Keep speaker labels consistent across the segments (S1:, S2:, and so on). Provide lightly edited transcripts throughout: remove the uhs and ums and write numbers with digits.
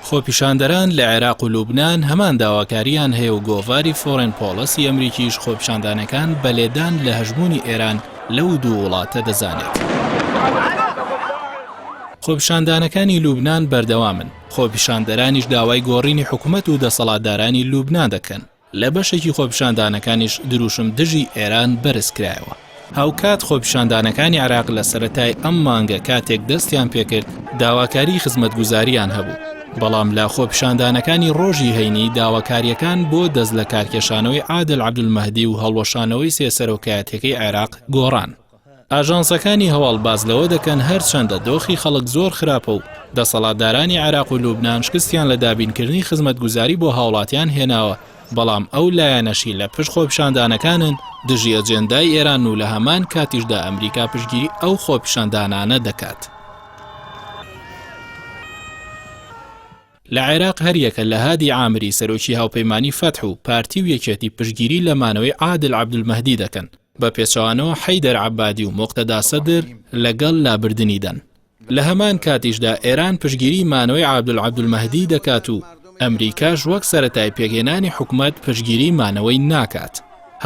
S1: خۆپیشاندەران لە عێراق و لوبنان هەمان داواکاریان هەیە و گۆڤاری فۆرێن پۆڵسی ئەمریکیش خۆپیشاندانەکان بەلێدان لە هەژمونی ئێران لەو دوو وڵاتە دەزانێت. خۆپیشاندانەکانی لوبنان بەردەوامن. خۆپیشاندەرانیش داوای گۆڕینی حکوومەت و دەسەڵاتدارانی لوبنان دەکەن. لە بەشێکی خۆپیشاندانەکانیش دروشم دژی ئێران بەرز کرایەوە. هاوکات خۆپیشاندانەکانی عێراق لە سەرەتای ئەم مانگە کاتێک دەستیان پێکرد داواکاری خزمەتگوزاریان هەبوو. بەڵام لە خۆپیشاندانەکانی ڕۆژی هەینی داواکاریەکان بۆ دەست لە کارکێشانەوەی عادل عەبدولمەهدی و هەڵوەشانەوەی سێسەرۆکایەتیەکەی عێراق گۆڕان. ئاژانسەکانی هەواڵ باز لەوە دەکەن هەرچەندە دۆخی خەڵک زۆر خراپە و دەسەڵاتدارانی عێراق و لوبنان شکستیان لە دابینکردنی خزمەتگوزاری بۆ هاوڵاتیان هێناوە، بەڵام ئەو لایەنەشی لە پشت خۆپیشاندانەکانن دژی ئەجێندای ئێران و لە هەمان کاتیشدا ئەمریکا پشتگیری ئەو خۆپیشاندانانە دەکات. لە عێراق هەریەکە لە هادی عامری سەرۆکی هاوپەیمانی فەتح و پارتی و یەکێتی پشتگیری لە مانەوەی عادل عەبدولمەهدی دەکەن، بە پێچەوانەوە حەیدەر عەبادی و موقتەدا سەدر لەگەڵ لابردنی دەن. لە هەمان کاتیشدا ئێران پشتگیری مانەوەی عەبدولمەهدی دەکات و ئەمریکاش وەک سەرەتای پێگەێنانی حکوومەت پشتگیری مانەوەی ناکات.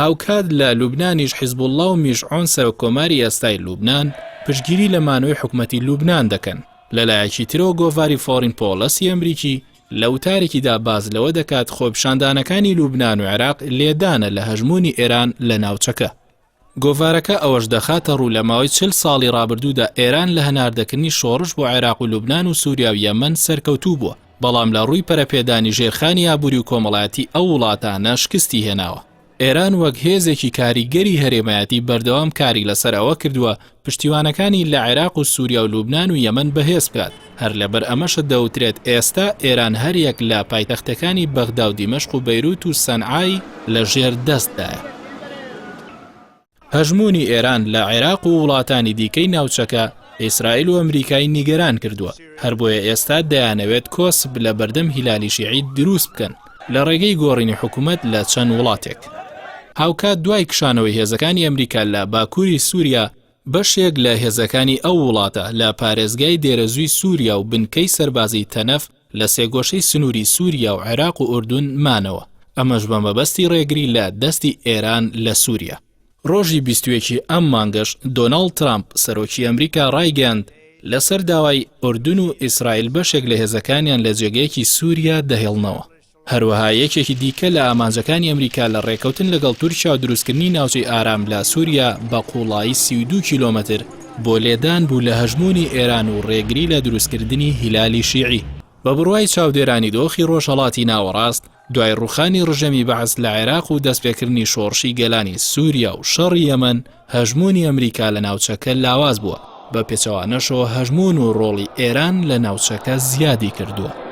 S1: هاوکات لە لوبنانیش حیزبوڵڵا و میشعۆن سەرۆکۆماری ئێستای لوبنان پشتگیری لە مانەوەی حکوومەتی لوبنان دەکەن. لەلایەکی ترەوە گۆڤاری فۆرین پۆڵسی ئەمریکی لە وتارێکیدا باز لەوە دەکات خۆپیشاندانەکانی لوبنان و عێراق لێدانە لە هەژمونی ئێران لە ناوچەکە. گۆڤارەکە ئەوەش دەخاتە ڕوو لە ماوەی 40 ساڵی ڕابردوودا ئێران لە هەناردەکردنی شۆڕش بۆ عێراق و لوبنان و سووریا و یەمەن سەرکەوتوو بووە، بەڵام لە ڕووی پەرەپێدانی ژێرخانی ئابووری و کۆمەڵایەتی ئەو وڵاتانە شکستی هێناوە. ئێران وەک هێزێکی کاریگەری هەرێمایەتی بەردەوام کاری لەسەر ئەوە کردووە پشتیوانەکانی لە عێراق و سووریا و لوبنان و یەمەن بەهێز بکات. هەر لەبەر ئەمەشە دەوترێت ئێستا ئێران هەریەک لە پایتەختەکانی بەغدا و دیمەشق و بەیروت و سەنعای لە ژێر دەستدایە. هەژمونی ئێران لە عێراق و وڵاتانی دیکەی ناوچەکە ئیسرائیل و ئەمریکای نیگەران کردووە، هەر بۆیە ئێستا دەیانەوێت کۆسب لە بەردەم هیلالی شیعی دروست بکەن لە ڕێگەی گۆڕینی حکوومەت لە چەند وڵاتێک. هاوکات دوای کشانەوەی هێزەکانی ئەمریکا لە باکووری سووریا بەشێک لە هێزەکانی ئەو وڵاتە لە پارێزگای دێرەزووی سووریا و بنکەی سەربازی تەنەف لە سێگۆشەی سنووری سووریا و عێراق و ئوردون مانەوە، ئەمەش بە مەبەستی ڕێگری لە دەستی ئێران لە سووریا. ڕۆژی 21 ئەم مانگەش دۆناڵد ترامپ سەرۆکی ئەمریکا ڕایگەاند لەسەر داوای ئوردون و ئیسرائیل بەشێک لە هێزەکانیان لە جێگەیەکی سووریا دەهێڵنەوە. هەروەها یەکێکی دیکە لە ئامانجەکانی ئەمریکا لە ڕێکەوتن لەگەڵ تورکیا و دروستکردنی ناوچەی ئارام لە سووریا بە قوڵایی 32 کیلۆمەتر بۆ لێدان بوو لە هەژمونی ئێران و ڕێگری لە دروستکردنی هیلالی شیعی. بە بڕوای چاودێرانی دۆخی ڕۆژهەڵاتی ناوەڕاست دوای ڕوخانی ڕژەمی بەعەس لە عێراق و دەستپێکردنی شۆڕشی گەلانی سووریا و شەڕی یەمەن هەژمونی ئەمریکا لە ناوچەکە لاواز بووە، بە پێچەوانەشەوە هەژمون و ڕۆڵی ئێران لە ناوچەکە زیادی کردووە.